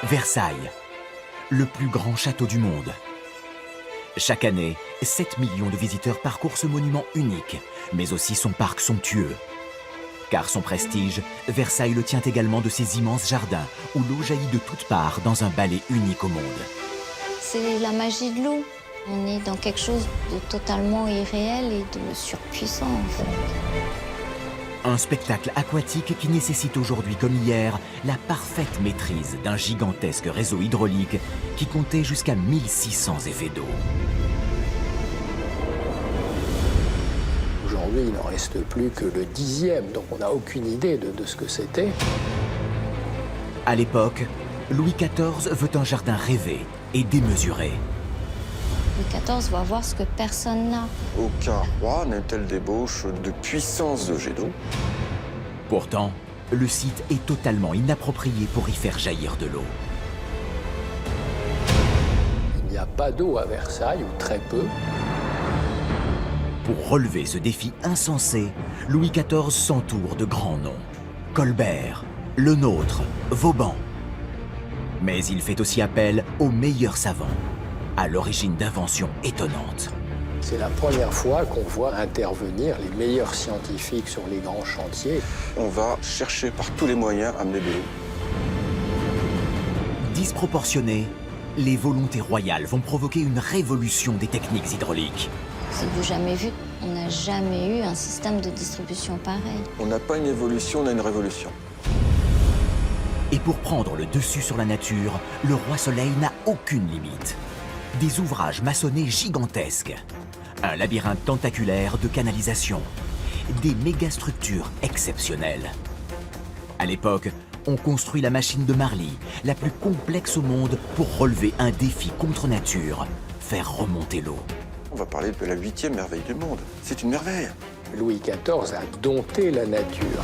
Versailles, le plus grand château du monde. Chaque année, 7 millions de visiteurs parcourent ce monument unique, mais aussi son parc somptueux. Car son prestige, Versailles le tient également de ses immenses jardins, où l'eau jaillit de toutes parts dans un balai unique au monde. C'est la magie de l'eau. On est dans quelque chose de totalement irréel et de surpuissant, en fait. Un spectacle aquatique qui nécessite aujourd'hui comme hier la parfaite maîtrise d'un gigantesque réseau hydraulique qui comptait jusqu'à 1600 effets d'eau. Aujourd'hui, il n'en reste plus que le 10e, donc on n'a aucune idée de ce que c'était. À l'époque, Louis XIV veut un jardin rêvé et démesuré. Louis XIV va voir ce que personne n'a. Aucun roi n'a telle débauche de puissance de jet d'eau. Pourtant, le site est totalement inapproprié pour y faire jaillir de l'eau. Il n'y a pas d'eau à Versailles, ou très peu. Pour relever ce défi insensé, Louis XIV s'entoure de grands noms. Colbert, Le Nôtre, Vauban. Mais il fait aussi appel aux meilleurs savants, à l'origine d'inventions étonnantes. C'est la première fois qu'on voit intervenir les meilleurs scientifiques sur les grands chantiers. On va chercher par tous les moyens à amener de l'eau. Disproportionnées, les volontés royales vont provoquer une révolution des techniques hydrauliques. C'est du jamais vu. On n'a jamais eu un système de distribution pareil. On n'a pas une évolution, on a une révolution. Et pour prendre le dessus sur la nature, le roi Soleil n'a aucune limite. Des ouvrages maçonnés gigantesques, un labyrinthe tentaculaire de canalisation, des mégastructures exceptionnelles. À l'époque, on construit la machine de Marly, la plus complexe au monde pour relever un défi contre nature, faire remonter l'eau. On va parler de la 8e merveille du monde. C'est une merveille. Louis XIV a dompté la nature.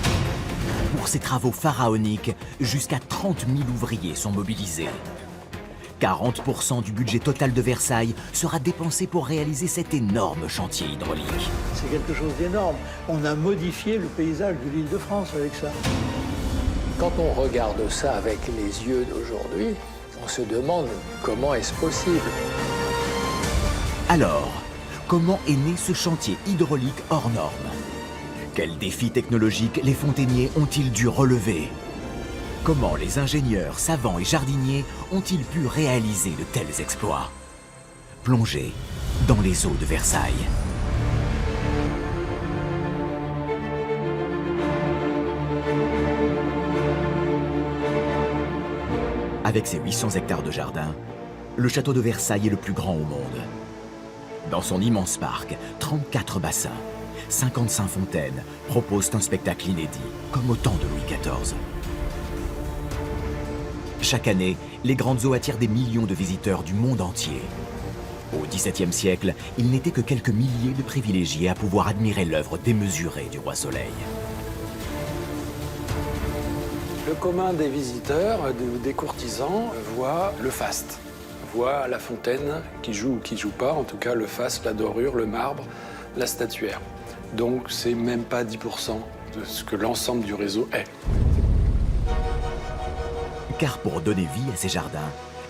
Pour ces travaux pharaoniques, jusqu'à 30 000 ouvriers sont mobilisés. 40% du budget total de Versailles sera dépensé pour réaliser cet énorme chantier hydraulique. C'est quelque chose d'énorme. On a modifié le paysage de l'île de France avec ça. Quand on regarde ça avec les yeux d'aujourd'hui, on se demande comment est-ce possible. Alors, comment est né ce chantier hydraulique hors norme? Quels défis technologiques les fontainiers ont-ils dû relever? Comment les ingénieurs, savants et jardiniers ont-ils pu réaliser de tels exploits? Plongez dans les eaux de Versailles. Avec ses 800 hectares de jardin, le château de Versailles est le plus grand au monde. Dans son immense parc, 34 bassins, 55 fontaines proposent un spectacle inédit, comme au temps de Louis XIV. Chaque année, les grandes eaux attirent des millions de visiteurs du monde entier. Au XVIIe siècle, il n'était que quelques milliers de privilégiés à pouvoir admirer l'œuvre démesurée du roi Soleil. Le commun des visiteurs, des courtisans, voit le faste, voit la fontaine qui joue ou qui joue pas, en tout cas le faste, la dorure, le marbre, la statuaire. Donc c'est même pas 10% de ce que l'ensemble du réseau est. Car pour donner vie à ces jardins,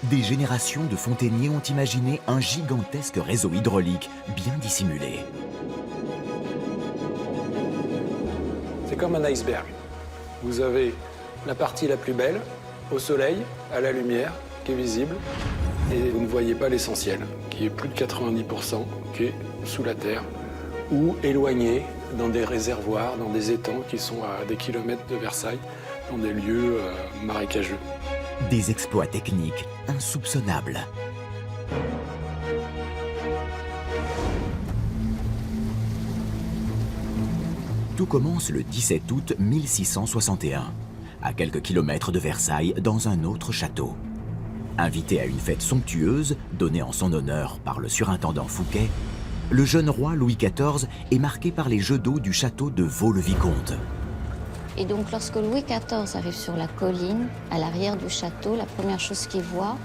des générations de fontainiers ont imaginé un gigantesque réseau hydraulique bien dissimulé. C'est comme un iceberg. Vous avez la partie la plus belle, au soleil, à la lumière, qui est visible, et vous ne voyez pas l'essentiel, qui est plus de 90%, qui est sous la terre, ou éloigné dans des réservoirs, dans des étangs qui sont à des kilomètres de Versailles, dans des lieux marécageux. Des exploits techniques insoupçonnables. Tout commence le 17 août 1661, à quelques kilomètres de Versailles, dans un autre château. Invité à une fête somptueuse, donnée en son honneur par le surintendant Fouquet, le jeune roi Louis XIV est marqué par les jets d'eau du château de Vaux-le-Vicomte. Et donc, lorsque Louis XIV arrive sur la colline, à l'arrière du château, la première chose qu'il voit,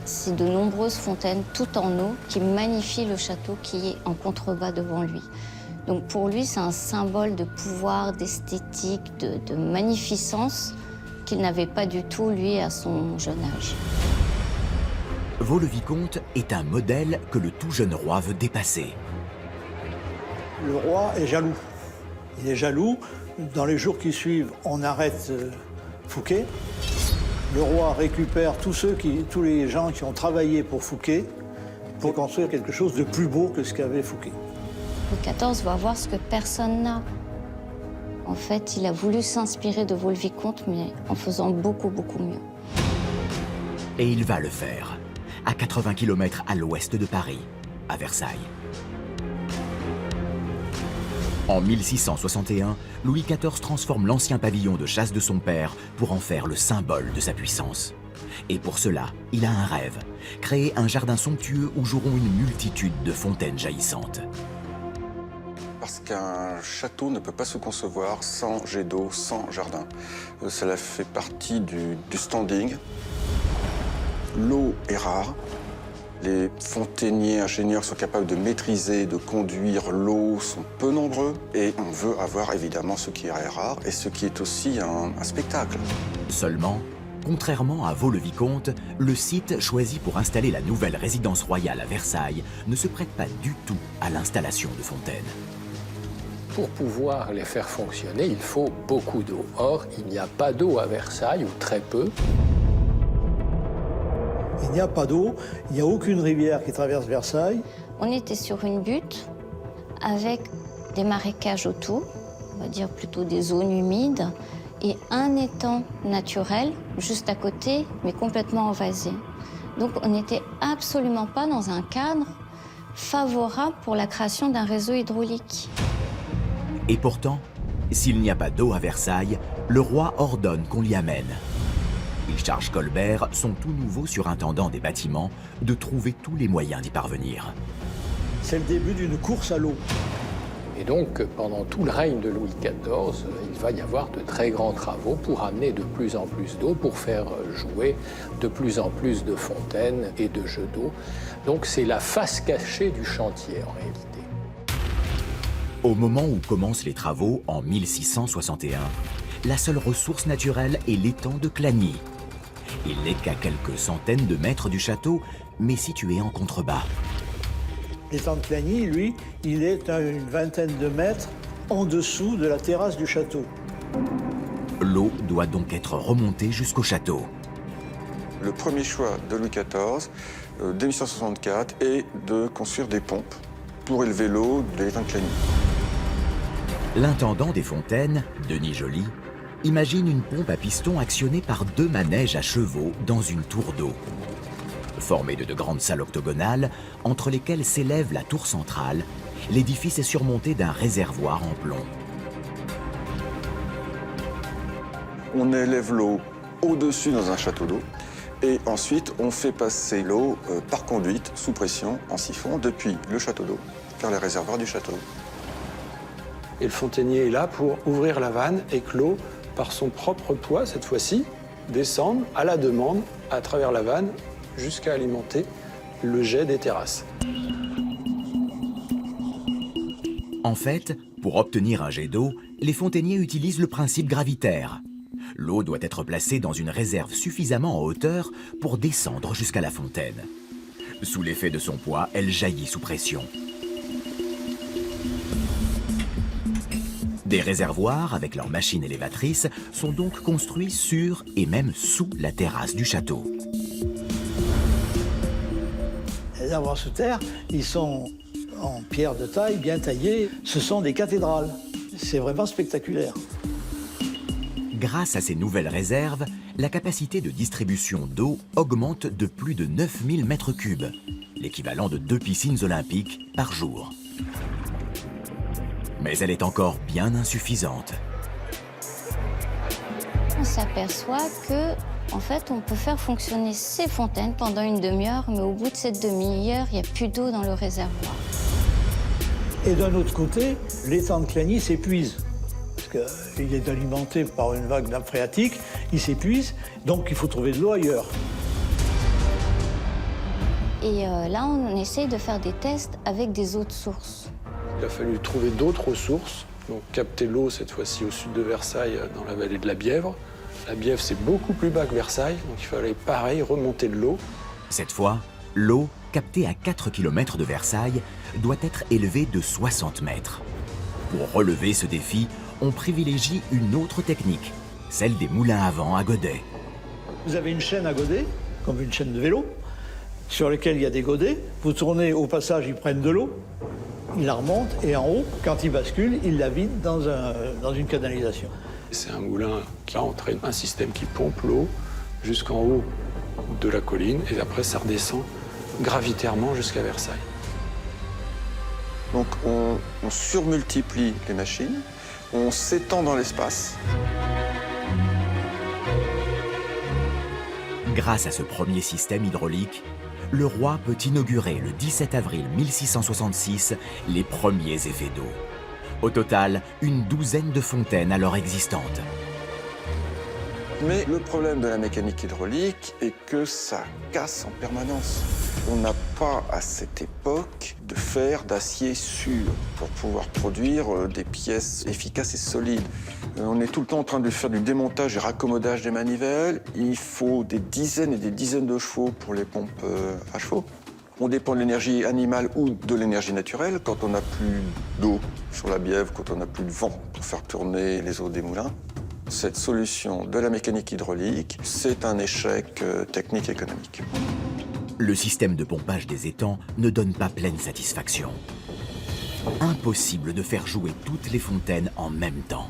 c'est de nombreuses fontaines, toutes en eau, qui magnifient le château qui est en contrebas devant lui. Donc, pour lui, c'est un symbole de pouvoir, d'esthétique, de magnificence qu'il n'avait pas du tout, lui, à son jeune âge. Vaux-le-Vicomte est un modèle que le tout jeune roi veut dépasser. Le roi est jaloux. Il est jaloux. Dans les jours qui suivent, on arrête Fouquet. Le roi récupère tous les gens qui ont travaillé pour Fouquet pour construire quelque chose de plus beau que ce qu'avait Fouquet. Louis XIV va voir ce que personne n'a. En fait, il a voulu s'inspirer de Vaux-le-Vicomte, mais en faisant beaucoup, beaucoup mieux. Et il va le faire, à 80 km à l'ouest de Paris, à Versailles. En 1661, Louis XIV transforme l'ancien pavillon de chasse de son père pour en faire le symbole de sa puissance. Et pour cela, il a un rêve, créer un jardin somptueux où joueront une multitude de fontaines jaillissantes. Parce qu'un château ne peut pas se concevoir sans jet d'eau, sans jardin. Cela fait partie du standing. L'eau est rare. Les fontainiers, ingénieurs sont capables de maîtriser, de conduire l'eau, sont peu nombreux. Et on veut avoir évidemment ce qui est rare et ce qui est aussi un spectacle. Seulement, contrairement à Vaux-le-Vicomte, le site choisi pour installer la nouvelle résidence royale à Versailles ne se prête pas du tout à l'installation de fontaines. Pour pouvoir les faire fonctionner, il faut beaucoup d'eau. Or, il n'y a pas d'eau à Versailles, ou très peu. Il n'y a pas d'eau, il n'y a aucune rivière qui traverse Versailles. On était sur une butte avec des marécages autour, on va dire plutôt des zones humides, et un étang naturel juste à côté, mais complètement envasé. Donc on n'était absolument pas dans un cadre favorable pour la création d'un réseau hydraulique. Et pourtant, s'il n'y a pas d'eau à Versailles, le roi ordonne qu'on l'y amène. Il charge Colbert, son tout nouveau surintendant des bâtiments, de trouver tous les moyens d'y parvenir. C'est le début d'une course à l'eau. Et donc, pendant tout le règne de Louis XIV, il va y avoir de très grands travaux pour amener de plus en plus d'eau, pour faire jouer de plus en plus de fontaines et de jeux d'eau. Donc c'est la face cachée du chantier, en réalité. Au moment où commencent les travaux, en 1661, la seule ressource naturelle est l'étang de Clagny. Il n'est qu'à quelques centaines de mètres du château, mais situé en contrebas. L'étang de Clagny, lui, il est à une vingtaine de mètres en dessous de la terrasse du château. L'eau doit donc être remontée jusqu'au château. Le premier choix de Louis XIV, dès 1664, est de construire des pompes pour élever l'eau de l'étang de Clagny. L'intendant des fontaines, Denis Joly, imagine une pompe à piston actionnée par 2 manèges à chevaux dans une tour d'eau. Formée de grandes salles octogonales, entre lesquelles s'élève la tour centrale, l'édifice est surmonté d'un réservoir en plomb. On élève l'eau au-dessus dans un château d'eau et ensuite on fait passer l'eau par conduite, sous pression, en siphon, depuis le château d'eau vers les réservoirs du château. Et le fontainier est là pour ouvrir la vanne et que l'eau, par son propre poids cette fois-ci, descende à la demande à travers la vanne jusqu'à alimenter le jet des terrasses. En fait, pour obtenir un jet d'eau, les fontainiers utilisent le principe gravitaire. L'eau doit être placée dans une réserve suffisamment en hauteur pour descendre jusqu'à la fontaine. Sous l'effet de son poids, elle jaillit sous pression. Des réservoirs, avec leurs machines élévatrices, sont donc construits sur et même sous la terrasse du château. Les réservoirs sous terre, ils sont en pierre de taille, bien taillés. Ce sont des cathédrales. C'est vraiment spectaculaire. Grâce à ces nouvelles réserves, la capacité de distribution d'eau augmente de plus de 9000 mètres cubes, l'équivalent de 2 piscines olympiques par jour. Mais elle est encore bien insuffisante. On s'aperçoit que, en fait, on peut faire fonctionner ces fontaines pendant une demi-heure, mais au bout de cette demi-heure, il n'y a plus d'eau dans le réservoir. Et d'un autre côté, l'étang de Clagny s'épuise. Parce qu'il est alimenté par une vague nappe phréatique, il s'épuise, donc il faut trouver de l'eau ailleurs. Et là, on essaye de faire des tests avec des eaux de source. Il a fallu trouver d'autres ressources, donc capter l'eau cette fois-ci au sud de Versailles, dans la vallée de la Bièvre, La Bièvre, c'est beaucoup plus bas que Versailles, donc il fallait pareil remonter de l'eau. Cette fois, l'eau, captée à 4 km de Versailles, doit être élevée de 60 mètres. Pour relever ce défi, on privilégie une autre technique, celle des moulins à vent à godets. Vous avez une chaîne à godets, comme une chaîne de vélo, sur laquelle il y a des godets. Vous tournez, au passage, ils prennent de l'eau, ils la remontent, et en haut, quand ils basculent, ils la vident dans une canalisation. C'est un moulin qui entraîne un système qui pompe l'eau jusqu'en haut de la colline, et après ça redescend gravitairement jusqu'à Versailles. Donc on surmultiplie les machines, on s'étend dans l'espace. Grâce à ce premier système hydraulique, le roi peut inaugurer le 17 avril 1666 les premiers effets d'eau. Au total, une douzaine de fontaines alors existantes. Mais le problème de la mécanique hydraulique est que ça casse en permanence. On n'a pas à cette époque de fer d'acier sûr pour pouvoir produire des pièces efficaces et solides. On est tout le temps en train de faire du démontage et raccommodage des manivelles. Il faut des dizaines et des dizaines de chevaux pour les pompes à chevaux. On dépend de l'énergie animale ou de l'énergie naturelle quand on n'a plus d'eau sur la Bièvre, quand on n'a plus de vent pour faire tourner les eaux des moulins. Cette solution de la mécanique hydraulique, c'est un échec technique et économique. Le système de pompage des étangs ne donne pas pleine satisfaction. Impossible de faire jouer toutes les fontaines en même temps.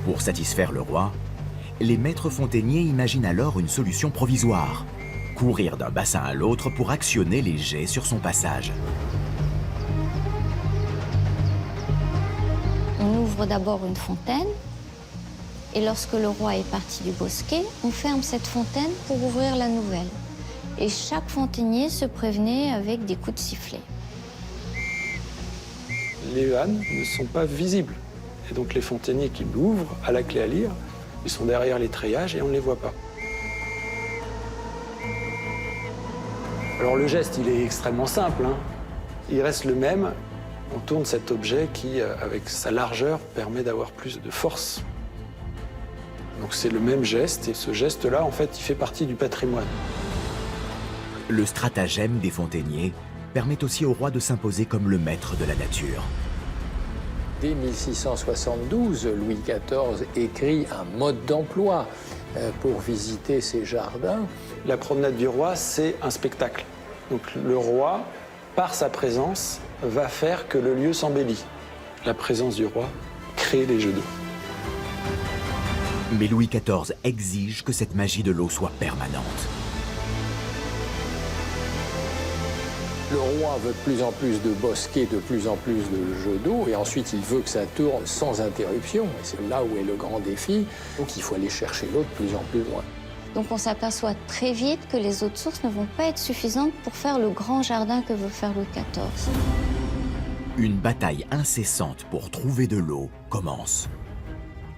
Pour satisfaire le roi, les maîtres fontainiers imaginent alors une solution provisoire. Courir d'un bassin à l'autre pour actionner les jets sur son passage. On ouvre d'abord une fontaine, et lorsque le roi est parti du bosquet, on ferme cette fontaine pour ouvrir la nouvelle. Et chaque fontainier se prévenait avec des coups de sifflet. Les vannes ne sont pas visibles. Et donc les fontainiers qui l'ouvrent à la clé à lire, ils sont derrière les treillages et on ne les voit pas. Alors le geste, il est extrêmement simple, hein. Il reste le même. On tourne cet objet qui, avec sa largeur, permet d'avoir plus de force. Donc c'est le même geste, et ce geste-là, en fait, il fait partie du patrimoine. Le stratagème des fontainiers permet aussi au roi de s'imposer comme le maître de la nature. Dès 1672, Louis XIV écrit un mode d'emploi pour visiter ses jardins. La promenade du roi, c'est un spectacle. Donc le roi, par sa présence, va faire que le lieu s'embellit. La présence du roi crée les jeux d'eau. Mais Louis XIV exige que cette magie de l'eau soit permanente. Le roi veut de plus en plus de bosquets, de plus en plus de jeux d'eau, et ensuite il veut que ça tourne sans interruption. Et c'est là où est le grand défi. Donc il faut aller chercher l'eau de plus en plus loin. Donc on s'aperçoit très vite que les eaux de source ne vont pas être suffisantes pour faire le grand jardin que veut faire Louis XIV. Une bataille incessante pour trouver de l'eau commence.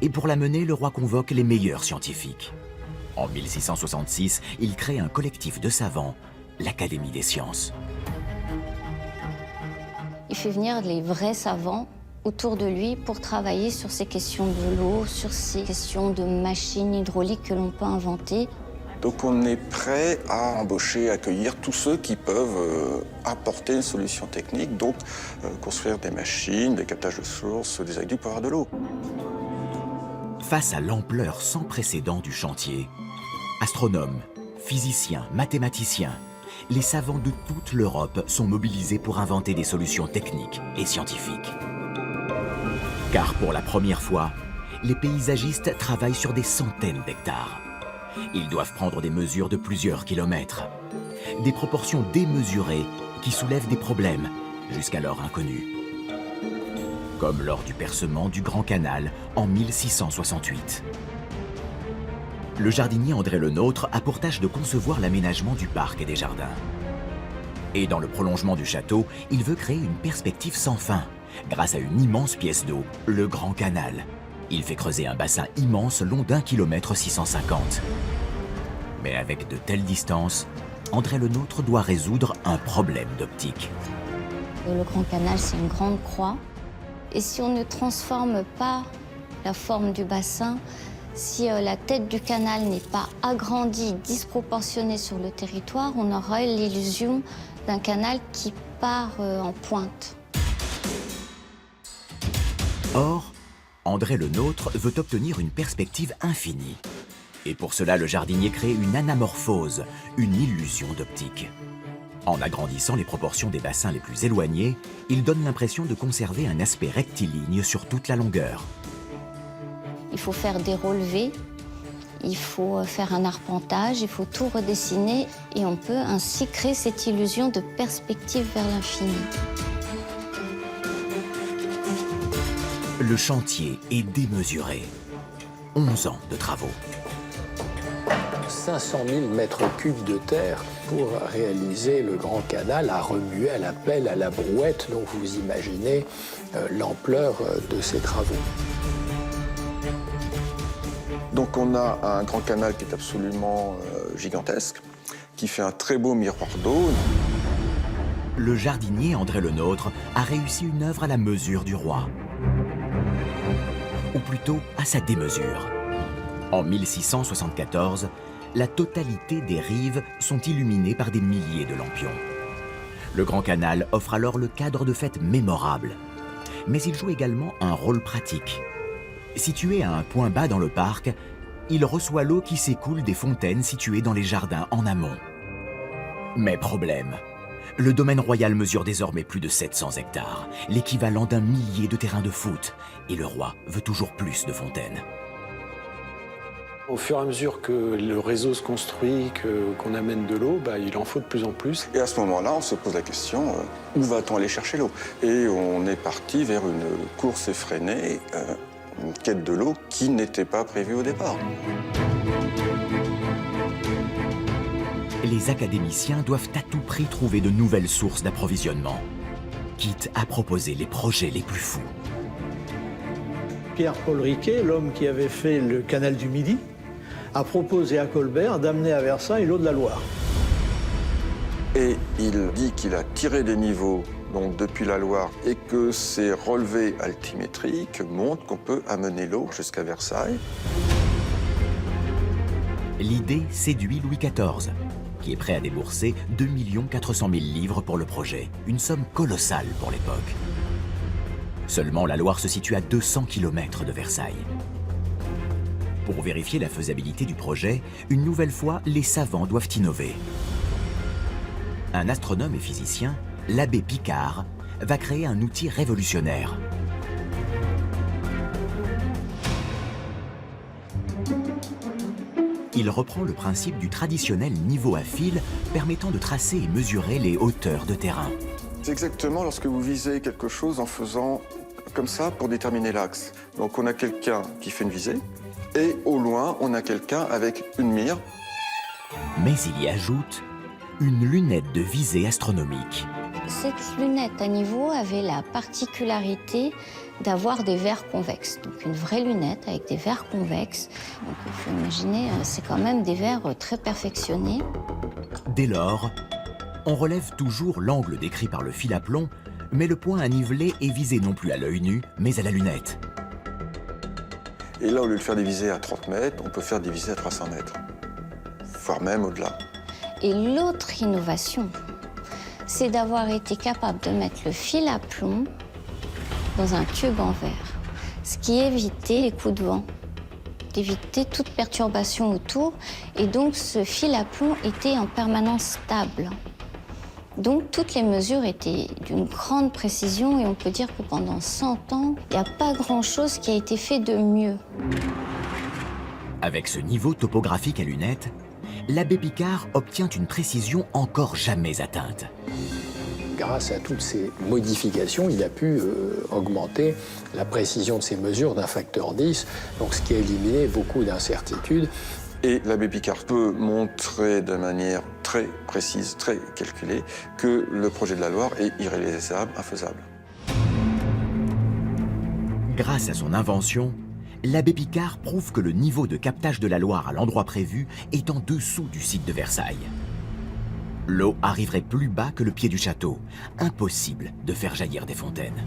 Et pour la mener, le roi convoque les meilleurs scientifiques. En 1666, il crée un collectif de savants, l'Académie des sciences. Il fait venir les vrais savants autour de lui pour travailler sur ces questions de l'eau, sur ces questions de machines hydrauliques que l'on peut inventer. Donc on est prêt à embaucher, accueillir tous ceux qui peuvent apporter une solution technique, donc construire des machines, des captages de sources, des aqueducs pour avoir de l'eau. Face à l'ampleur sans précédent du chantier, astronomes, physiciens, mathématiciens, les savants de toute l'Europe sont mobilisés pour inventer des solutions techniques et scientifiques. Car pour la première fois, les paysagistes travaillent sur des centaines d'hectares. Ils doivent prendre des mesures de plusieurs kilomètres. Des proportions démesurées qui soulèvent des problèmes jusqu'alors inconnus. Comme lors du percement du Grand Canal en 1668. Le jardinier André Le Nôtre a pour tâche de concevoir l'aménagement du parc et des jardins. Et dans le prolongement du château, il veut créer une perspective sans fin, grâce à une immense pièce d'eau, le Grand Canal. Il fait creuser un bassin immense long d'1 km 650. Mais avec de telles distances, André Le Nôtre doit résoudre un problème d'optique. Le Grand Canal, c'est une grande croix. Et si on ne transforme pas la forme du bassin, si la tête du canal n'est pas agrandie, disproportionnée sur le territoire, on aura l'illusion d'un canal qui part en pointe. Or, André Le Nôtre veut obtenir une perspective infinie. Et pour cela, le jardinier crée une anamorphose, une illusion d'optique. En agrandissant les proportions des bassins les plus éloignés, il donne l'impression de conserver un aspect rectiligne sur toute la longueur. Il faut faire des relevés, il faut faire un arpentage, il faut tout redessiner et on peut ainsi créer cette illusion de perspective vers l'infini. Le chantier est démesuré. 11 ans de travaux. 500 000 mètres cubes de terre pour réaliser le grand canal à remuer à la pelle, à la brouette. Donc vous imaginez l'ampleur de ces travaux. Donc on a un grand canal qui est absolument gigantesque, qui fait un très beau miroir d'eau. Le jardinier André Le Nôtre a réussi une œuvre à la mesure du roi. Ou plutôt à sa démesure. En 1674, la totalité des rives sont illuminées par des milliers de lampions. Le Grand Canal offre alors le cadre de fête mémorable. Mais il joue également un rôle pratique. Situé à un point bas dans le parc, il reçoit l'eau qui s'écoule des fontaines situées dans les jardins en amont. Mais problème, le domaine royal mesure désormais plus de 700 hectares, l'équivalent d'un millier de terrains de foot, et le roi veut toujours plus de fontaines. Au fur et à mesure que le réseau se construit, qu'on amène de l'eau, il en faut de plus en plus. Et à ce moment-là, on se pose la question, où va-t-on aller chercher l'eau? Et on est parti vers une course effrénée, une quête de l'eau qui n'était pas prévue au départ. Les académiciens doivent à tout prix trouver de nouvelles sources d'approvisionnement, quitte à proposer les projets les plus fous. Pierre-Paul Riquet, l'homme qui avait fait le canal du Midi, a proposé à Colbert d'amener à Versailles l'eau de la Loire. Et il dit qu'il a tiré des niveaux donc depuis la Loire et que ces relevés altimétriques montrent qu'on peut amener l'eau jusqu'à Versailles. L'idée séduit Louis XIV, qui est prêt à débourser 2 400 000 livres pour le projet, une somme colossale pour l'époque. Seulement, la Loire se situe à 200 km de Versailles. Pour vérifier la faisabilité du projet, une nouvelle fois, les savants doivent innover. Un astronome et physicien, l'abbé Picard, va créer un outil révolutionnaire. Il reprend le principe du traditionnel niveau à fil permettant de tracer et mesurer les hauteurs de terrain. C'est exactement lorsque vous visez quelque chose en faisant comme ça pour déterminer l'axe. Donc on a quelqu'un qui fait une visée et au loin on a quelqu'un avec une mire. Mais il y ajoute une lunette de visée astronomique. Cette lunette à niveau avait la particularité d'avoir des verres convexes. Donc une vraie lunette avec des verres convexes. Donc il faut imaginer, c'est quand même des verres très perfectionnés. Dès lors, on relève toujours l'angle décrit par le fil à plomb, mais le point à niveler est visé non plus à l'œil nu, mais à la lunette. Et là, au lieu de faire des visées à 30 mètres, on peut faire des visées à 300 mètres, voire même au-delà. Et l'autre innovation, c'est d'avoir été capable de mettre le fil à plomb dans un tube en verre, ce qui évitait les coups de vent, d'éviter toute perturbation autour, et donc ce fil à plomb était en permanence stable. Donc toutes les mesures étaient d'une grande précision et on peut dire que pendant 100 ans, il n'y a pas grand-chose qui a été fait de mieux. Avec ce niveau topographique à lunettes, l'abbé Picard obtient une précision encore jamais atteinte. Grâce à toutes ces modifications, il a pu augmenter la précision de ses mesures d'un facteur 10, donc ce qui a éliminé beaucoup d'incertitudes. Et l'abbé Picard peut montrer de manière très précise, très calculée, que le projet de la Loire est irréalisable, infaisable. Grâce à son invention, l'abbé Picard prouve que le niveau de captage de la Loire à l'endroit prévu est en dessous du site de Versailles. L'eau arriverait plus bas que le pied du château. Impossible de faire jaillir des fontaines.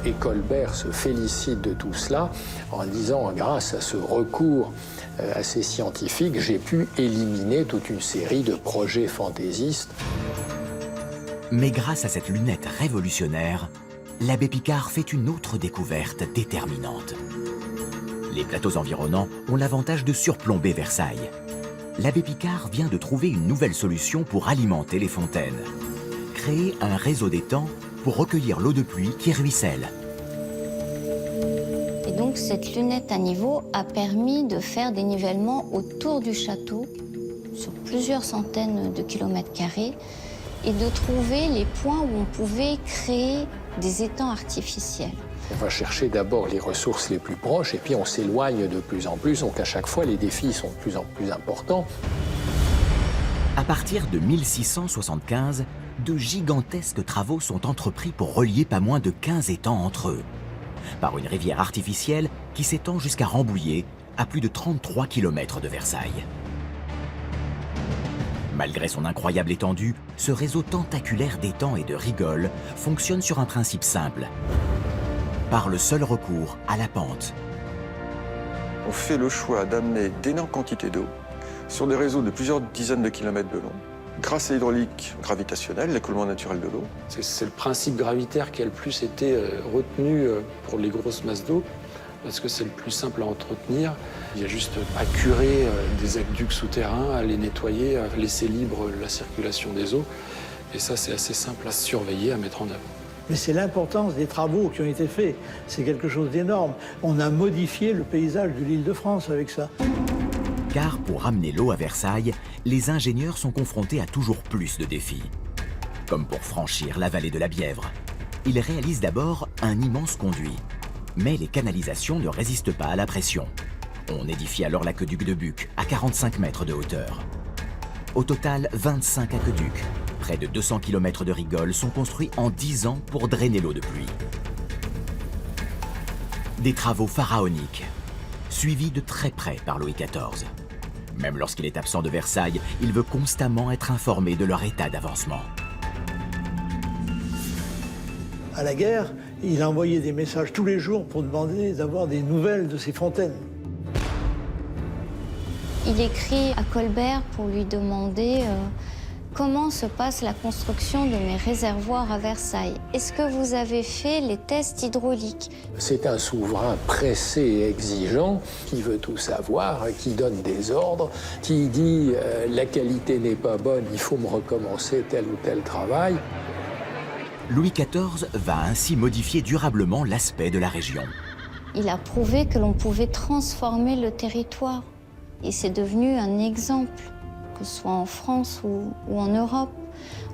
Et Colbert se félicite de tout cela en disant, grâce à ce recours assez scientifique, j'ai pu éliminer toute une série de projets fantaisistes. Mais grâce à cette lunette révolutionnaire, l'abbé Picard fait une autre découverte déterminante. Les plateaux environnants ont l'avantage de surplomber Versailles. L'abbé Picard vient de trouver une nouvelle solution pour alimenter les fontaines. Créer un réseau d'étangs pour recueillir l'eau de pluie qui ruisselle. Et donc cette lunette à niveau a permis de faire des nivellements autour du château, sur plusieurs centaines de kilomètres carrés, et de trouver les points où on pouvait créer des étangs artificiels. On va chercher d'abord les ressources les plus proches et puis on s'éloigne de plus en plus, donc à chaque fois les défis sont de plus en plus importants. À partir de 1675, de gigantesques travaux sont entrepris pour relier pas moins de 15 étangs entre eux, par une rivière artificielle qui s'étend jusqu'à Rambouillet, à plus de 33 km de Versailles. Malgré son incroyable étendue, ce réseau tentaculaire d'étangs et de rigoles fonctionne sur un principe simple. Par le seul recours à la pente. On fait le choix d'amener d'énormes quantités d'eau sur des réseaux de plusieurs dizaines de kilomètres de long, grâce à l'hydraulique gravitationnelle, l'écoulement naturel de l'eau. C'est le principe gravitaire qui a le plus été retenu pour les grosses masses d'eau, parce que c'est le plus simple à entretenir. Il y a juste à curer des aqueducs souterrains, à les nettoyer, à laisser libre la circulation des eaux. Et ça, c'est assez simple à surveiller, à mettre en œuvre. Mais c'est l'importance des travaux qui ont été faits. C'est quelque chose d'énorme. On a modifié le paysage de l'Île-de-France avec ça. Car pour ramener l'eau à Versailles, les ingénieurs sont confrontés à toujours plus de défis. Comme pour franchir la vallée de la Bièvre. Ils réalisent d'abord un immense conduit. Mais les canalisations ne résistent pas à la pression. On édifie alors l'aqueduc de Buc, à 45 mètres de hauteur. Au total, 25 aqueducs. Près de 200 km de rigoles sont construits en 10 ans pour drainer l'eau de pluie. Des travaux pharaoniques, suivis de très près par Louis XIV. Même lorsqu'il est absent de Versailles, il veut constamment être informé de leur état d'avancement. À la guerre, il a envoyé des messages tous les jours pour demander d'avoir des nouvelles de ces fontaines. Il écrit à Colbert pour lui demander comment se passe la construction de mes réservoirs à Versailles. Est-ce que vous avez fait les tests hydrauliques? C'est un souverain pressé et exigeant qui veut tout savoir, qui donne des ordres, qui dit la qualité n'est pas bonne, il faut me recommencer tel ou tel travail. Louis XIV va ainsi modifier durablement l'aspect de la région. Il a prouvé que l'on pouvait transformer le territoire. Et c'est devenu un exemple, que ce soit en France ou en Europe.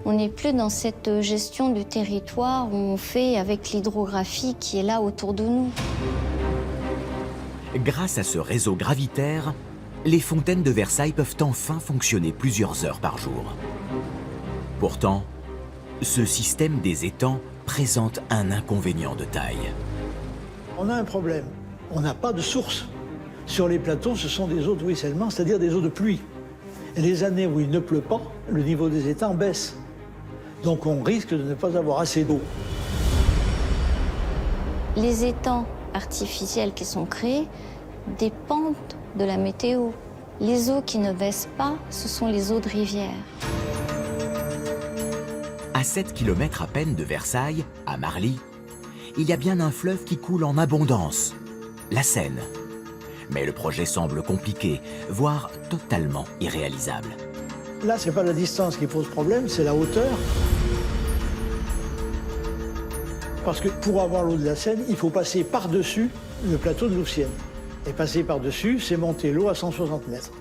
On n'est plus dans cette gestion du territoire où on fait avec l'hydrographie qui est là autour de nous. Grâce à ce réseau gravitaire, les fontaines de Versailles peuvent enfin fonctionner plusieurs heures par jour. Pourtant, ce système des étangs présente un inconvénient de taille. On a un problème. On n'a pas de source. Sur les plateaux, ce sont des eaux de ruissellement, c'est-à-dire des eaux de pluie. Et les années où il ne pleut pas, le niveau des étangs baisse. Donc on risque de ne pas avoir assez d'eau. Les étangs artificiels qui sont créés dépendent de la météo. Les eaux qui ne baissent pas, ce sont les eaux de rivière. À 7 km à peine de Versailles, à Marly, il y a bien un fleuve qui coule en abondance, la Seine. Mais le projet semble compliqué, voire totalement irréalisable. Là, ce n'est pas la distance qui pose problème, c'est la hauteur. Parce que pour avoir l'eau de la Seine, il faut passer par-dessus le plateau de Louvciennes. Et passer par-dessus, c'est monter l'eau à 160 mètres.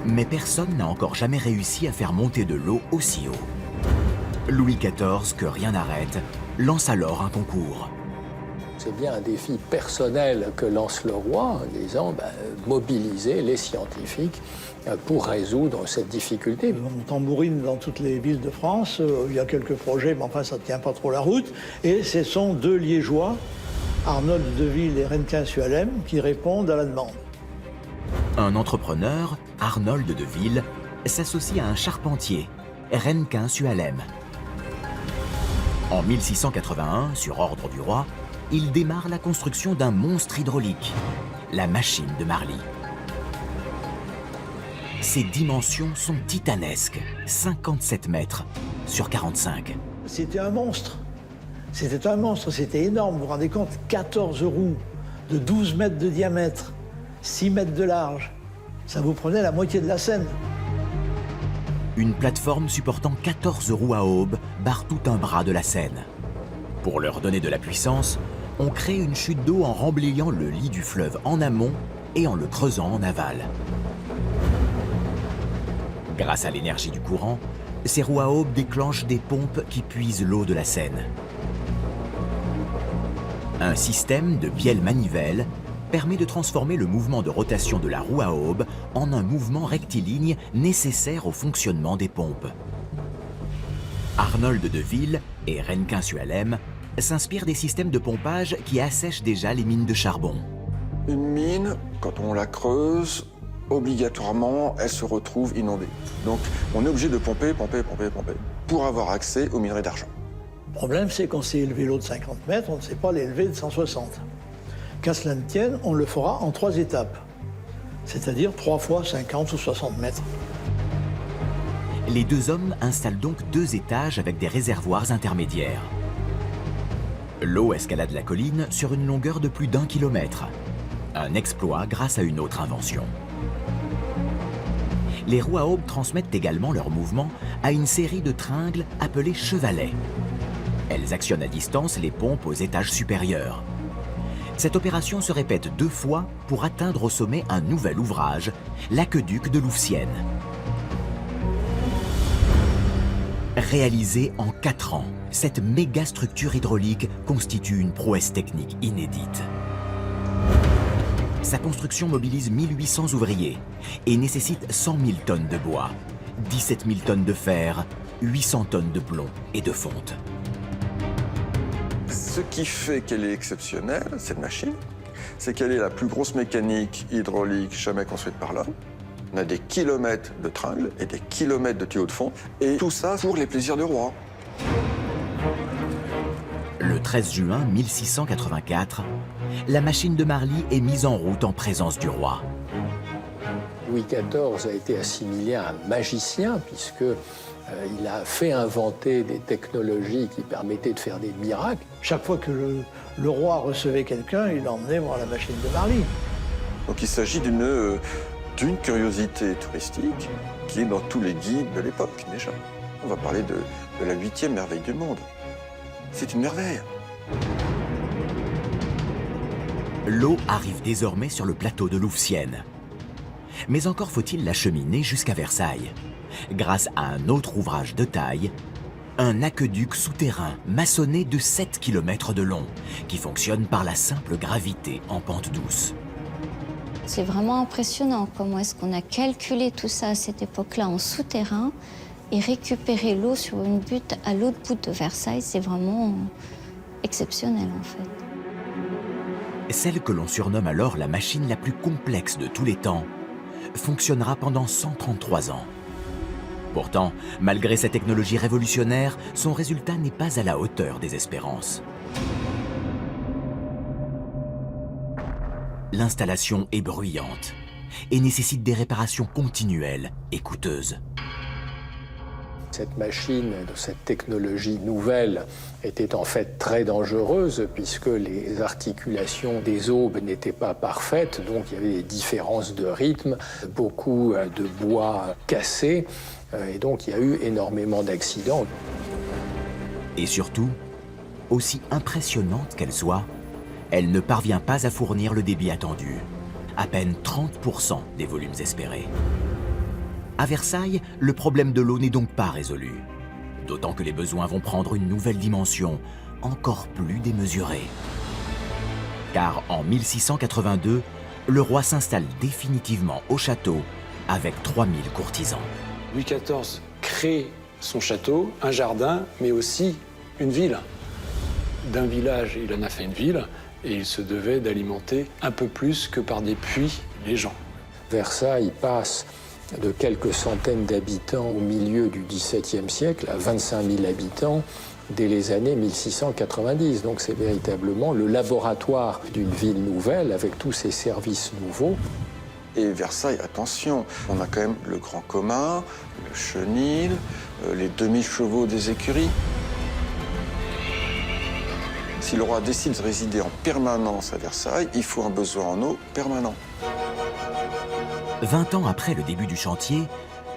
Mais personne n'a encore jamais réussi à faire monter de l'eau aussi haut. Louis XIV, que rien n'arrête, lance alors un concours. C'est bien un défi personnel que lance le roi en disant mobiliser les scientifiques pour résoudre cette difficulté. On tambourine dans toutes les villes de France, il y a quelques projets, mais enfin ça ne tient pas trop la route. Et ce sont deux Liégeois, Arnold de Ville et Renquin-Sualem, qui répondent à la demande. Un entrepreneur, Arnold de Ville, s'associe à un charpentier, Renquin-Sualem. En 1681, sur ordre du roi, il démarre la construction d'un monstre hydraulique, la machine de Marly. Ses dimensions sont titanesques, 57 mètres sur 45. C'était un monstre. C'était un monstre, c'était énorme. Vous vous rendez compte, 14 roues de 12 mètres de diamètre, 6 mètres de large. Ça vous prenait la moitié de la Seine. Une plateforme supportant 14 roues à aubes barre tout un bras de la Seine. Pour leur donner de la puissance, on crée une chute d'eau en remblayant le lit du fleuve en amont et en le creusant en aval. Grâce à l'énergie du courant, ces roues à aubes déclenchent des pompes qui puisent l'eau de la Seine. Un système de bielles manivelles permet de transformer le mouvement de rotation de la roue à aubes en un mouvement rectiligne nécessaire au fonctionnement des pompes. Arnold de Ville et Renquin-Sualem s'inspirent des systèmes de pompage qui assèchent déjà les mines de charbon. Une mine, quand on la creuse, obligatoirement, elle se retrouve inondée. Donc, on est obligé de pomper pour avoir accès aux minerais d'argent. Le problème, c'est qu'on sait élever l'eau de 50 mètres, on ne sait pas l'élever de 160. Qu'à cela ne tienne, on le fera en 3 étapes, c'est-à-dire 3 fois 50 ou 60 mètres. Les deux hommes installent donc 2 étages avec des réservoirs intermédiaires. L'eau escalade la colline sur une longueur de plus d'1 kilomètre. Un exploit grâce à une autre invention. Les roues à aubes transmettent également leur mouvement à une série de tringles appelés chevalets. Elles actionnent à distance les pompes aux étages supérieurs. Cette opération se répète 2 fois pour atteindre au sommet un nouvel ouvrage, l'aqueduc de Louvciennes. Réalisée en 4 ans, cette méga structure hydraulique constitue une prouesse technique inédite. Sa construction mobilise 1800 ouvriers et nécessite 100 000 tonnes de bois, 17 000 tonnes de fer, 800 tonnes de plomb et de fonte. Ce qui fait qu'elle est exceptionnelle, cette machine, c'est qu'elle est la plus grosse mécanique hydraulique jamais construite par l'homme. On a des kilomètres de tringles et des kilomètres de tuyaux de fond, et tout ça pour les plaisirs du roi. Le 13 juin 1684, la machine de Marly est mise en route en présence du roi. Louis XIV a été assimilé à un magicien, puisque il a fait inventer des technologies qui permettaient de faire des miracles. Chaque fois que le roi recevait quelqu'un, il l'emmenait voir la machine de Marly. Donc il s'agit d'une curiosité touristique qui est dans tous les guides de l'époque déjà. On va parler de la 8e merveille du monde. C'est une merveille. L'eau arrive désormais sur le plateau de Louvciennes. Mais encore faut-il l'acheminer jusqu'à Versailles, grâce à un autre ouvrage de taille, un aqueduc souterrain maçonné de 7 km de long, qui fonctionne par la simple gravité en pente douce. C'est vraiment impressionnant comment est-ce qu'on a calculé tout ça à cette époque-là en souterrain et récupérer l'eau sur une butte à l'autre bout de Versailles, c'est vraiment exceptionnel en fait. Celle que l'on surnomme alors la machine la plus complexe de tous les temps fonctionnera pendant 133 ans. Pourtant, malgré sa technologie révolutionnaire, son résultat n'est pas à la hauteur des espérances. L'installation est bruyante et nécessite des réparations continuelles et coûteuses. Cette machine, cette technologie nouvelle était en fait très dangereuse puisque les articulations des aubes n'étaient pas parfaites, donc il y avait des différences de rythme, beaucoup de bois cassé, et donc il y a eu énormément d'accidents. Et surtout, aussi impressionnante qu'elle soit, elle ne parvient pas à fournir le débit attendu, à peine 30% des volumes espérés. À Versailles, le problème de l'eau n'est donc pas résolu, d'autant que les besoins vont prendre une nouvelle dimension, encore plus démesurée. Car en 1682, le roi s'installe définitivement au château avec 3000 courtisans. Louis XIV crée son château, un jardin, mais aussi une ville. D'un village, il en a fait une ville, et il se devait d'alimenter un peu plus que par des puits les gens. Versailles passe de quelques centaines d'habitants au milieu du XVIIe siècle à 25 000 habitants dès les années 1690. Donc c'est véritablement le laboratoire d'une ville nouvelle avec tous ses services nouveaux. Et Versailles, attention, on a quand même le grand commun, le chenil, les 2000 chevaux des écuries. Si le roi décide de résider en permanence à Versailles, il faut un besoin en eau permanent. 20 ans après le début du chantier,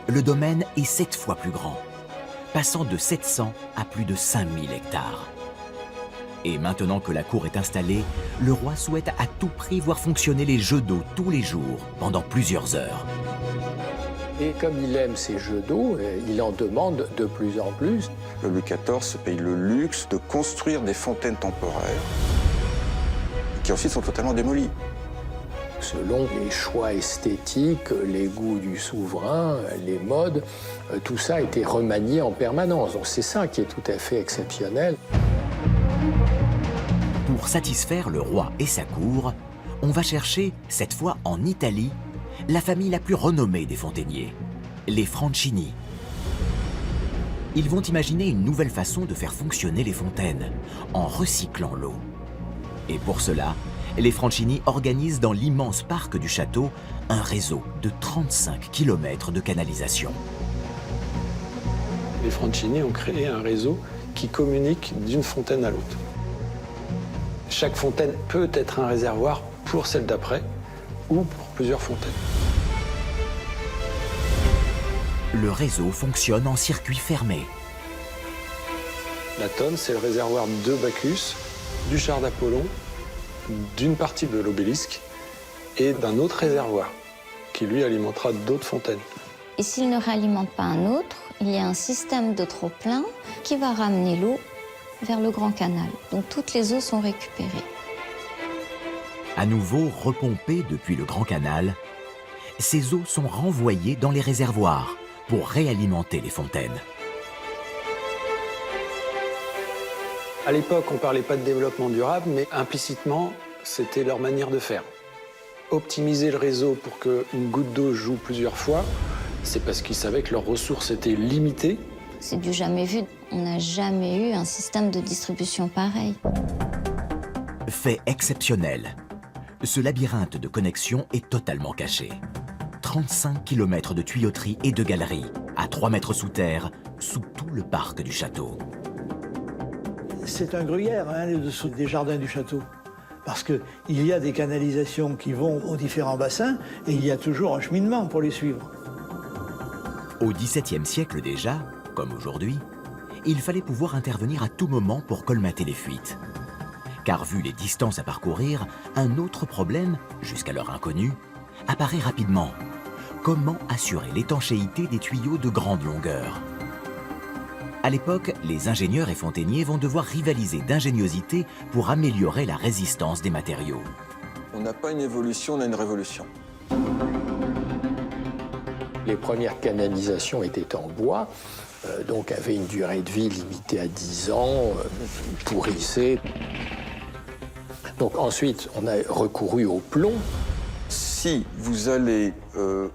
le domaine est 7 fois plus grand, passant de 700 à plus de 5000 hectares. Et maintenant que la cour est installée, le roi souhaite à tout prix voir fonctionner les jeux d'eau tous les jours, pendant plusieurs heures. Et comme il aime ces jeux d'eau, il en demande de plus en plus. Le Louis XIV se paye le luxe de construire des fontaines temporaires qui ensuite sont totalement démolies. Selon les choix esthétiques, les goûts du souverain, les modes, tout ça a été remanié en permanence. Donc c'est ça qui est tout à fait exceptionnel. Pour satisfaire le roi et sa cour, on va chercher, cette fois en Italie, la famille la plus renommée des fontainiers, les Franchini. Ils vont imaginer une nouvelle façon de faire fonctionner les fontaines, en recyclant l'eau. Et pour cela, les Franchini organisent dans l'immense parc du château un réseau de 35 km de canalisation. Les Franchini ont créé un réseau qui communique d'une fontaine à l'autre. Chaque fontaine peut être un réservoir pour celle d'après ou pour plusieurs fontaines. Le réseau fonctionne en circuit fermé. La tonne, c'est le réservoir de Bacchus, du char d'Apollon, d'une partie de l'obélisque et d'un autre réservoir qui, lui, alimentera d'autres fontaines. Et s'il ne réalimente pas un autre, il y a un système de trop-plein qui va ramener l'eau vers le Grand Canal. Donc toutes les eaux sont récupérées. À nouveau repompées depuis le Grand Canal, ces eaux sont renvoyées dans les réservoirs pour réalimenter les fontaines. À l'époque, on ne parlait pas de développement durable, mais implicitement, c'était leur manière de faire. Optimiser le réseau pour qu'une goutte d'eau joue plusieurs fois, c'est parce qu'ils savaient que leurs ressources étaient limitées. C'est du jamais vu. On n'a jamais eu un système de distribution pareil. Fait exceptionnel. Ce labyrinthe de connexion est totalement caché. 35 km de tuyauterie et de galeries, à 3 mètres sous terre, sous tout le parc du château. C'est un gruyère, le dessous des jardins du château. Parce qu'il y a des canalisations qui vont aux différents bassins et il y a toujours un cheminement pour les suivre. Au XVIIe siècle déjà, comme aujourd'hui, il fallait pouvoir intervenir à tout moment pour colmater les fuites. Car vu les distances à parcourir, un autre problème, jusqu'alors inconnu, apparaît rapidement. Comment assurer l'étanchéité des tuyaux de grande longueur ? À l'époque, les ingénieurs et fontainiers vont devoir rivaliser d'ingéniosité pour améliorer la résistance des matériaux. On n'a pas une évolution, on a une révolution. Les premières canalisations étaient en bois, donc avaient une durée de vie limitée à 10 ans, pourrissaient. Donc ensuite, on a recouru au plomb. Si vous allez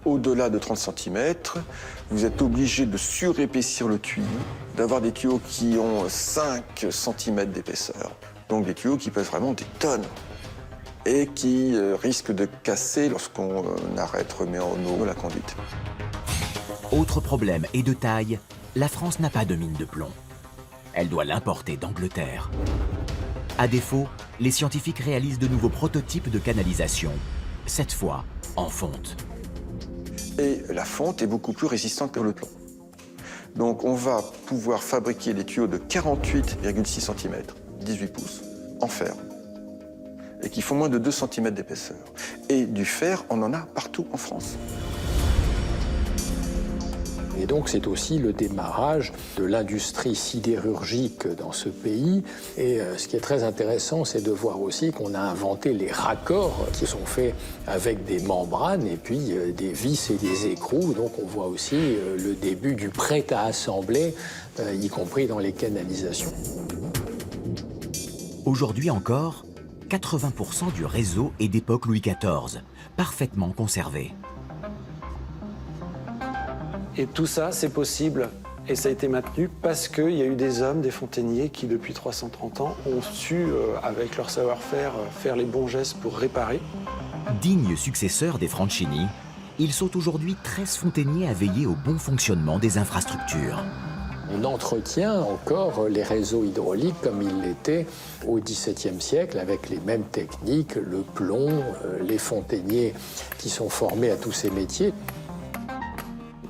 au-delà de 30 cm, vous êtes obligé de surépaissir le tuyau, d'avoir des tuyaux qui ont 5 cm d'épaisseur. Donc des tuyaux qui pèsent vraiment des tonnes et qui risquent de casser lorsqu'on arrête, remet en eau la conduite. Autre problème et de taille, la France n'a pas de mine de plomb. Elle doit l'importer d'Angleterre. À défaut, les scientifiques réalisent de nouveaux prototypes de canalisation, cette fois en fonte. Et la fonte est beaucoup plus résistante que le plomb. Donc on va pouvoir fabriquer des tuyaux de 48,6 cm, 18 pouces, en fer, et qui font moins de 2 cm d'épaisseur. Et du fer, on en a partout en France. Et donc c'est aussi le démarrage de l'industrie sidérurgique dans ce pays. Et ce qui est très intéressant, c'est de voir aussi qu'on a inventé les raccords qui sont faits avec des membranes et puis des vis et des écrous. Donc on voit aussi le début du prêt à assembler, y compris dans les canalisations. Aujourd'hui encore, 80% du réseau est d'époque Louis XIV, parfaitement conservé. Et tout ça, c'est possible Et ça a été maintenu parce qu'il y a eu des hommes, des fontainiers, qui depuis 330 ans ont su, avec leur savoir-faire, faire les bons gestes pour réparer. Dignes successeurs des Franchini, ils sont aujourd'hui 13 fontainiers à veiller au bon fonctionnement des infrastructures. On entretient encore les réseaux hydrauliques comme ils l'étaient au XVIIe siècle, avec les mêmes techniques, le plomb, les fontainiers qui sont formés à tous ces métiers.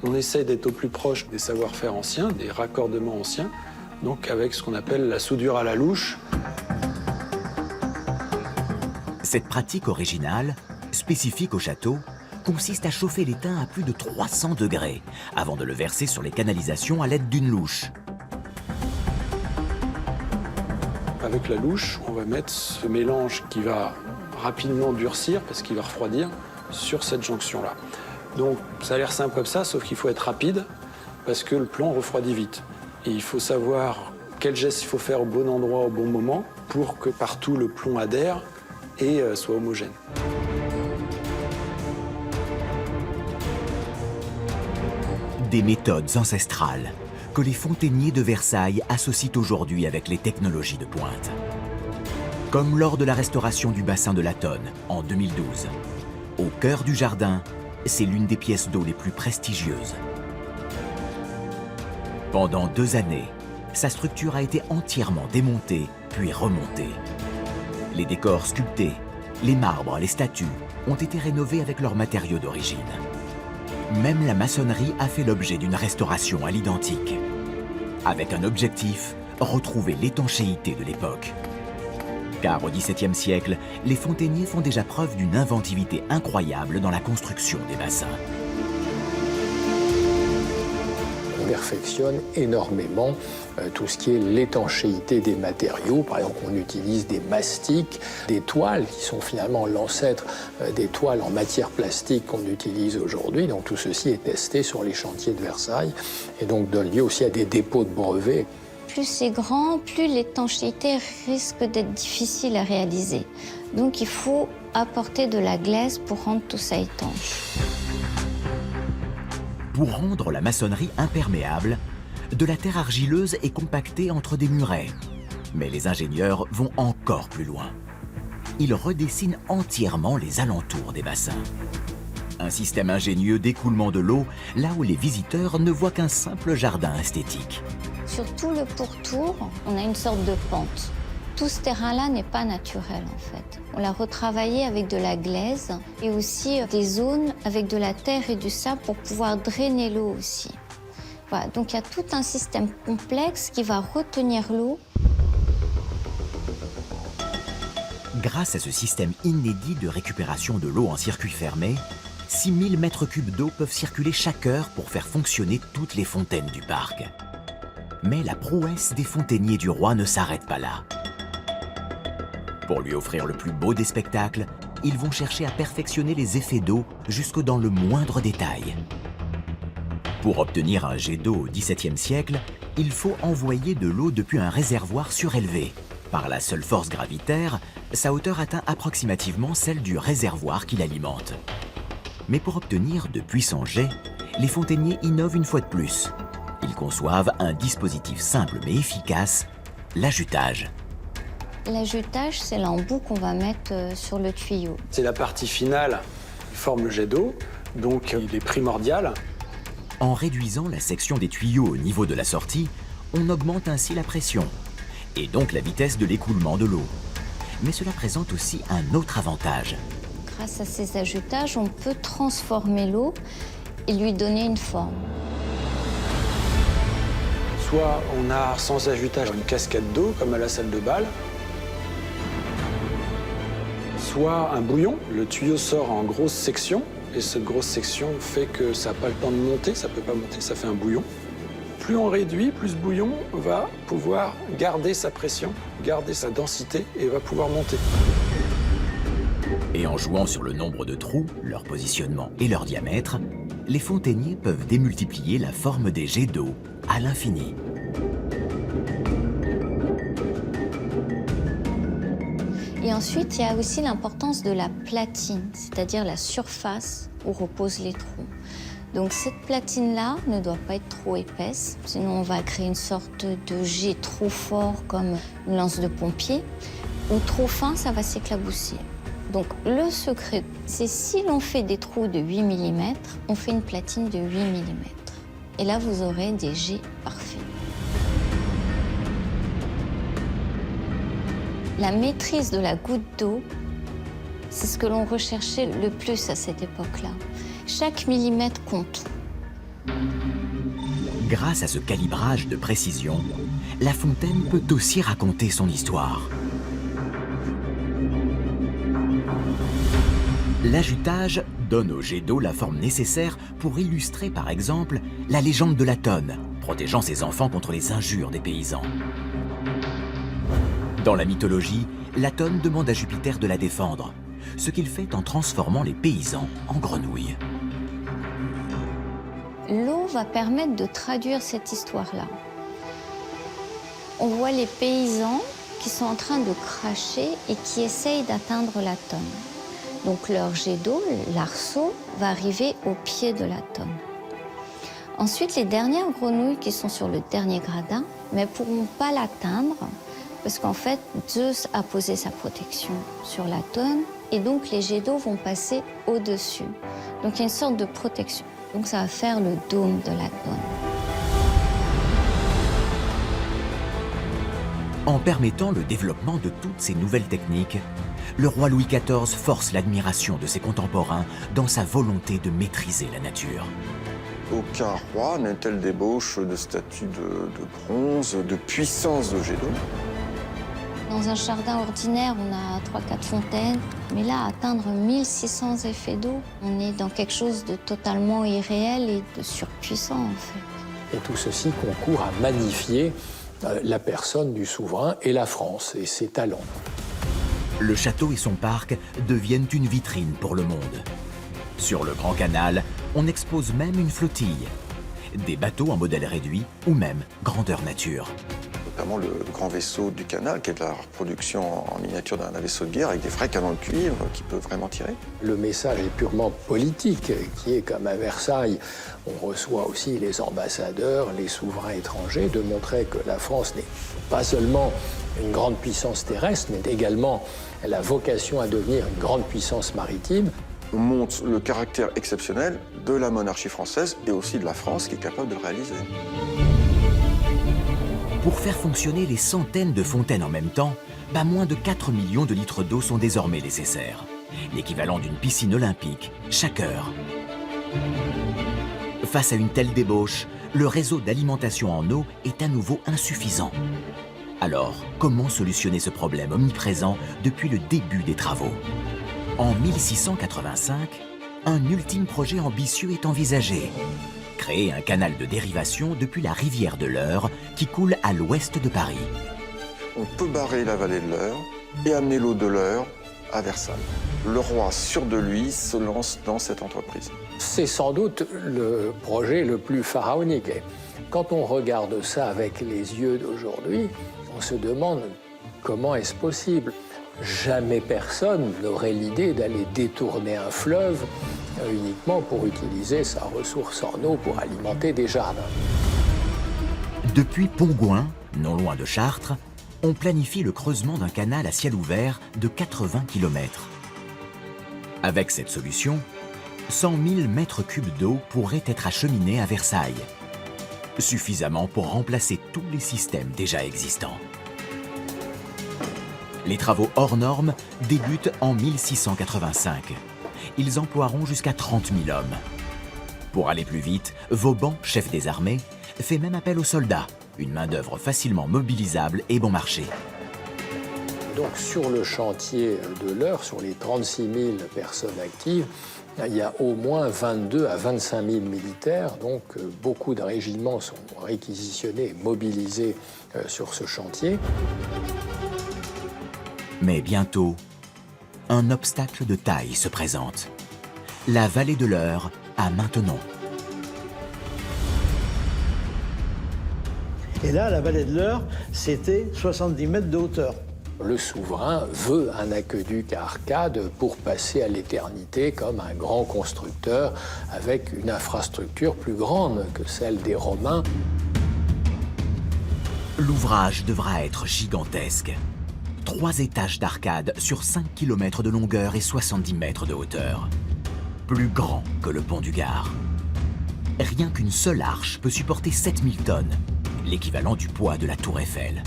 On essaie d'être au plus proche des savoir-faire anciens, des raccordements anciens, donc avec ce qu'on appelle la soudure à la louche. Cette pratique originale, spécifique au château, consiste à chauffer l'étain à plus de 300 degrés avant de le verser sur les canalisations à l'aide d'une louche. Avec la louche, on va mettre ce mélange qui va rapidement durcir, parce qu'il va refroidir, sur cette jonction-là. Donc ça a l'air simple comme ça, sauf qu'il faut être rapide, parce que le plomb refroidit vite. Et il faut savoir quel geste il faut faire au bon endroit, au bon moment, pour que partout le plomb adhère et soit homogène. Des méthodes ancestrales que les fontainiers de Versailles associent aujourd'hui avec les technologies de pointe. Comme lors de la restauration du bassin de la Tonne en 2012. Au cœur du jardin, c'est l'une des pièces d'eau les plus prestigieuses. Pendant 2 années, sa structure a été entièrement démontée puis remontée. Les décors sculptés, les marbres, les statues ont été rénovés avec leurs matériaux d'origine. Même la maçonnerie a fait l'objet d'une restauration à l'identique. Avec un objectif, retrouver l'étanchéité de l'époque. Car au XVIIe siècle, les fontainiers font déjà preuve d'une inventivité incroyable dans la construction des bassins. On perfectionne énormément tout ce qui est l'étanchéité des matériaux. Par exemple, on utilise des mastiques, des toiles qui sont finalement l'ancêtre des toiles en matière plastique qu'on utilise aujourd'hui. Donc tout ceci est testé sur les chantiers de Versailles et donc donne lieu aussi à des dépôts de brevets. Plus c'est grand, plus l'étanchéité risque d'être difficile à réaliser. Donc il faut apporter de la glaise pour rendre tout ça étanche. Pour rendre la maçonnerie imperméable, de la terre argileuse est compactée entre des murets. Mais les ingénieurs vont encore plus loin. Ils redessinent entièrement les alentours des bassins. Un système ingénieux d'écoulement de l'eau là où les visiteurs ne voient qu'un simple jardin esthétique. Sur tout le pourtour, on a une sorte de pente. Tout ce terrain-là n'est pas naturel en fait. On l'a retravaillé avec de la glaise et aussi des zones avec de la terre et du sable pour pouvoir drainer l'eau aussi. Voilà, donc il y a tout un système complexe qui va retenir l'eau. Grâce à ce système inédit de récupération de l'eau en circuit fermé, 6000 mètres cubes d'eau peuvent circuler chaque heure pour faire fonctionner toutes les fontaines du parc. Mais la prouesse des fontainiers du roi ne s'arrête pas là. Pour lui offrir le plus beau des spectacles, ils vont chercher à perfectionner les effets d'eau jusque dans le moindre détail. Pour obtenir un jet d'eau au XVIIe siècle, il faut envoyer de l'eau depuis un réservoir surélevé. Par la seule force gravitaire, sa hauteur atteint approximativement celle du réservoir qui l'alimente. Mais pour obtenir de puissants jets, les fontainiers innovent une fois de plus. Ils conçoivent un dispositif simple mais efficace, l'ajutage. L'ajutage, c'est l'embout qu'on va mettre sur le tuyau. C'est la partie finale qui forme le jet d'eau, donc il est primordial. En réduisant la section des tuyaux au niveau de la sortie, on augmente ainsi la pression, et donc la vitesse de l'écoulement de l'eau. Mais cela présente aussi un autre avantage. Grâce à ces ajutages, on peut transformer l'eau et lui donner une forme. Soit on a sans ajutage une cascade d'eau, comme à la salle de bal, soit un bouillon. Le tuyau sort en grosse section, et cette grosse section fait que ça n'a pas le temps de monter, ça ne peut pas monter, ça fait un bouillon. Plus on réduit, plus ce bouillon va pouvoir garder sa pression, garder sa densité et va pouvoir monter. Et en jouant sur le nombre de trous, leur positionnement et leur diamètre, les fontainiers peuvent démultiplier la forme des jets d'eau à l'infini. Et ensuite, il y a aussi l'importance de la platine, c'est-à-dire la surface où reposent les trous. Donc cette platine-là ne doit pas être trop épaisse, sinon on va créer une sorte de jet trop fort comme une lance de pompier, ou trop fin, ça va s'éclabousser. Donc le secret, c'est si l'on fait des trous de 8 mm, on fait une platine de 8 mm. Et là, vous aurez des jets parfaits. La maîtrise de la goutte d'eau, c'est ce que l'on recherchait le plus à cette époque-là. Chaque millimètre compte. Grâce à ce calibrage de précision, la fontaine peut aussi raconter son histoire. L'ajutage donne au jet d'eau la forme nécessaire pour illustrer par exemple la légende de la tonne, protégeant ses enfants contre les injures des paysans. Dans la mythologie, la tonne demande à Jupiter de la défendre, ce qu'il fait en transformant les paysans en grenouilles. L'eau va permettre de traduire cette histoire-là. On voit les paysans qui sont en train de cracher et qui essayent d'atteindre la tonne. Donc leur jet d'eau, l'arceau, va arriver au pied de la tonne. Ensuite, les dernières grenouilles qui sont sur le dernier gradin ne pourront pas l'atteindre parce qu'en fait, Zeus a posé sa protection sur la tonne et donc les jets d'eau vont passer au-dessus. Donc il y a une sorte de protection. Donc ça va faire le dôme de la tonne. En permettant le développement de toutes ces nouvelles techniques, le roi Louis XIV force l'admiration de ses contemporains dans sa volonté de maîtriser la nature. Aucun roi n'a une telle débauche de statues de bronze, de puissance de jet d'eau. Dans un jardin ordinaire, on a 3-4 fontaines, mais là, atteindre 1600 effets d'eau, on est dans quelque chose de totalement irréel et de surpuissant, en fait. Et tout ceci concourt à magnifier la personne du souverain et la France et ses talents. Le château et son parc deviennent une vitrine pour le monde. Sur le Grand Canal, on expose même une flottille. Des bateaux en modèle réduit ou même grandeur nature. Notamment le grand vaisseau du canal, qui est de la reproduction en miniature d'un vaisseau de guerre avec des vrais canons de cuivre qui peuvent vraiment tirer. Le message est purement politique, qui est comme à Versailles, on reçoit aussi les ambassadeurs, les souverains étrangers, de montrer que la France n'est pas seulement une grande puissance terrestre, mais également elle a vocation à devenir une grande puissance maritime. On montre le caractère exceptionnel de la monarchie française et aussi de la France qui est capable de le réaliser. Pour faire fonctionner les centaines de fontaines en même temps, moins de 4 millions de litres d'eau sont désormais nécessaires. L'équivalent d'une piscine olympique chaque heure. Face à une telle débauche, le réseau d'alimentation en eau est à nouveau insuffisant. Alors, comment solutionner ce problème omniprésent depuis le début des travaux? En 1685, un ultime projet ambitieux est envisagé. Créer un canal de dérivation depuis la rivière de l'Eure qui coule à l'ouest de Paris. On peut barrer la vallée de l'Eure et amener l'eau de l'Eure à Versailles. Le roi, sûr de lui, se lance dans cette entreprise. C'est sans doute le projet le plus pharaonique. Et quand on regarde ça avec les yeux d'aujourd'hui, on se demande comment est-ce possible. Jamais personne n'aurait l'idée d'aller détourner un fleuve uniquement pour utiliser sa ressource en eau pour alimenter des jardins. Depuis Pongouin, non loin de Chartres, on planifie le creusement d'un canal à ciel ouvert de 80 km. Avec cette solution, 100 000 mètres cubes d'eau pourraient être acheminés à Versailles, suffisamment pour remplacer tous les systèmes déjà existants. Les travaux hors normes débutent en 1685. Ils emploieront jusqu'à 30 000 hommes. Pour aller plus vite, Vauban, chef des armées, fait même appel aux soldats, une main-d'œuvre facilement mobilisable et bon marché. Donc sur le chantier de l'Eure, sur les 36 000 personnes actives, il y a au moins 22 à 25 000 militaires, donc beaucoup de régiments sont réquisitionnés et mobilisés sur ce chantier. Mais bientôt, un obstacle de taille se présente. La vallée de l'Eure a Maintenon. Et là, la vallée de l'Eure, c'était 70 mètres de hauteur. Le souverain veut un aqueduc à arcades pour passer à l'éternité comme un grand constructeur avec une infrastructure plus grande que celle des Romains. L'ouvrage devra être gigantesque. 3 étages d'arcades sur 5 km de longueur et 70 mètres de hauteur. Plus grand que le pont du Gard. Rien qu'une seule arche peut supporter 7000 tonnes, l'équivalent du poids de la Tour Eiffel.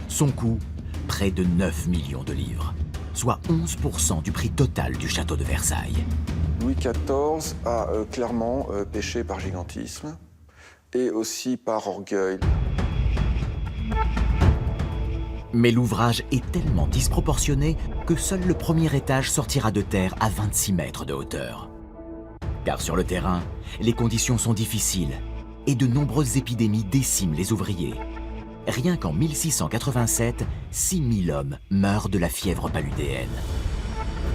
Son coût, près de 9 millions de livres, soit 11% du prix total du château de Versailles. Louis XIV a clairement péché par gigantisme et aussi par orgueil. Mais l'ouvrage est tellement disproportionné que seul le premier étage sortira de terre à 26 mètres de hauteur. Car sur le terrain, les conditions sont difficiles et de nombreuses épidémies déciment les ouvriers. Rien qu'en 1687, 6000 hommes meurent de la fièvre paludéenne.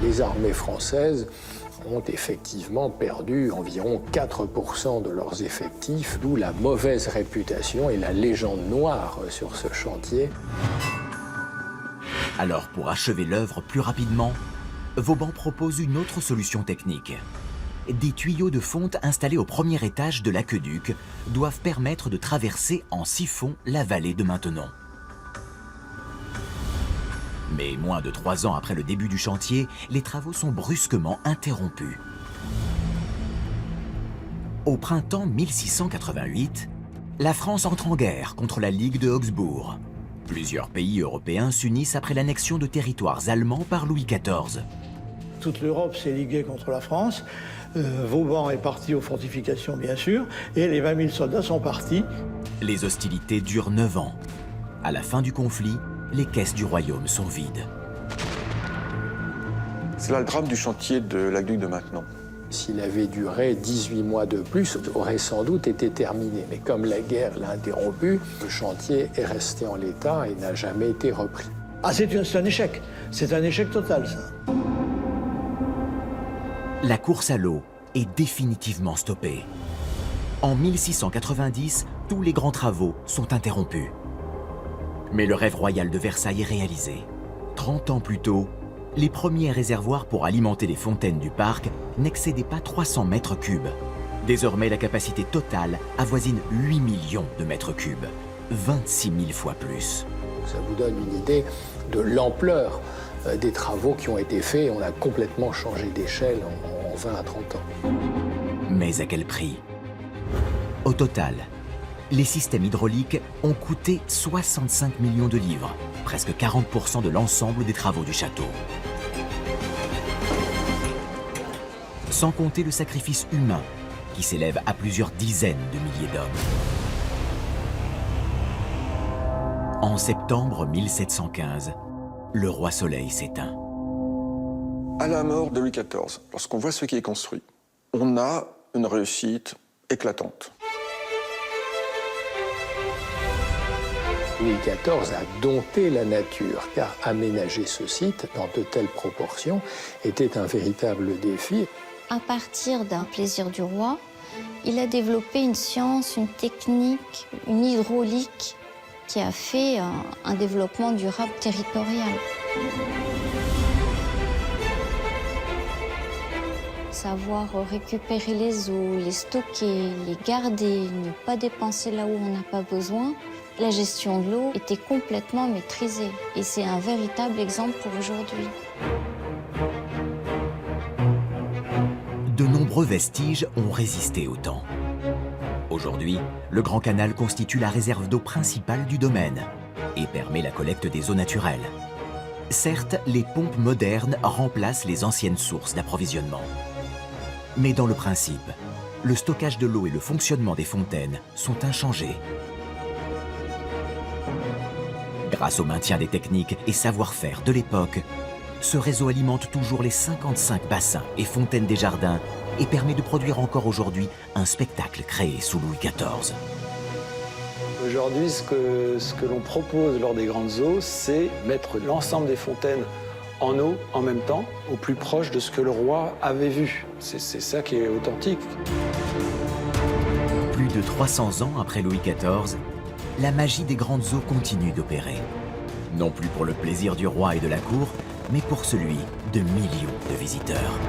Les armées françaises ont effectivement perdu environ 4% de leurs effectifs, d'où la mauvaise réputation et la légende noire sur ce chantier. Alors, pour achever l'œuvre plus rapidement, Vauban propose une autre solution technique. Des tuyaux de fonte installés au premier étage de l'aqueduc doivent permettre de traverser en siphon la vallée de Maintenon. Mais moins de 3 ans après le début du chantier, les travaux sont brusquement interrompus. Au printemps 1688, la France entre en guerre contre la Ligue de Augsbourg. Plusieurs pays européens s'unissent après l'annexion de territoires allemands par Louis XIV. Toute l'Europe s'est liguée contre la France. Vauban est parti aux fortifications, bien sûr, et les 20 000 soldats sont partis. Les hostilités durent 9 ans. À la fin du conflit, les caisses du royaume sont vides. C'est là le drame du chantier de l'aqueduc de Maintenon. S'il avait duré 18 mois de plus, aurait sans doute été terminé. Mais comme la guerre l'a interrompu, le chantier est resté en l'état et n'a jamais été repris. Ah, c'est un échec. C'est un échec total, ça. La course à l'eau est définitivement stoppée. En 1690, tous les grands travaux sont interrompus. Mais le rêve royal de Versailles est réalisé. 30 ans plus tôt, les premiers réservoirs pour alimenter les fontaines du parc n'excédaient pas 300 mètres cubes. Désormais, la capacité totale avoisine 8 millions de mètres cubes, 26 000 fois plus. Ça vous donne une idée de l'ampleur des travaux qui ont été faits. On a complètement changé d'échelle en 20 à 30 ans. Mais à quel prix? Au total, les systèmes hydrauliques ont coûté 65 millions de livres, presque 40% de l'ensemble des travaux du château. Sans compter le sacrifice humain, qui s'élève à plusieurs dizaines de milliers d'hommes. En septembre 1715, le roi Soleil s'éteint. À la mort de Louis XIV, lorsqu'on voit ce qui est construit, on a une réussite éclatante. Louis XIV a dompté la nature, car aménager ce site dans de telles proportions était un véritable défi. À partir d'un plaisir du roi, il a développé une science, une technique, une hydraulique qui a fait un développement durable territorial. Savoir récupérer les eaux, les stocker, les garder, ne pas dépenser là où on n'a pas besoin. La gestion de l'eau était complètement maîtrisée et c'est un véritable exemple pour aujourd'hui. De nombreux vestiges ont résisté au temps. Aujourd'hui, le Grand Canal constitue la réserve d'eau principale du domaine et permet la collecte des eaux naturelles. Certes, les pompes modernes remplacent les anciennes sources d'approvisionnement. Mais dans le principe, le stockage de l'eau et le fonctionnement des fontaines sont inchangés. Grâce au maintien des techniques et savoir-faire de l'époque, ce réseau alimente toujours les 55 bassins et fontaines des jardins et permet de produire encore aujourd'hui un spectacle créé sous Louis XIV. Aujourd'hui, ce que l'on propose lors des grandes eaux, c'est mettre l'ensemble des fontaines en eau en même temps, au plus proche de ce que le roi avait vu. C'est ça qui est authentique. Plus de 300 ans après Louis XIV, la magie des grandes eaux continue d'opérer. Non plus pour le plaisir du roi et de la cour, mais pour celui de millions de visiteurs.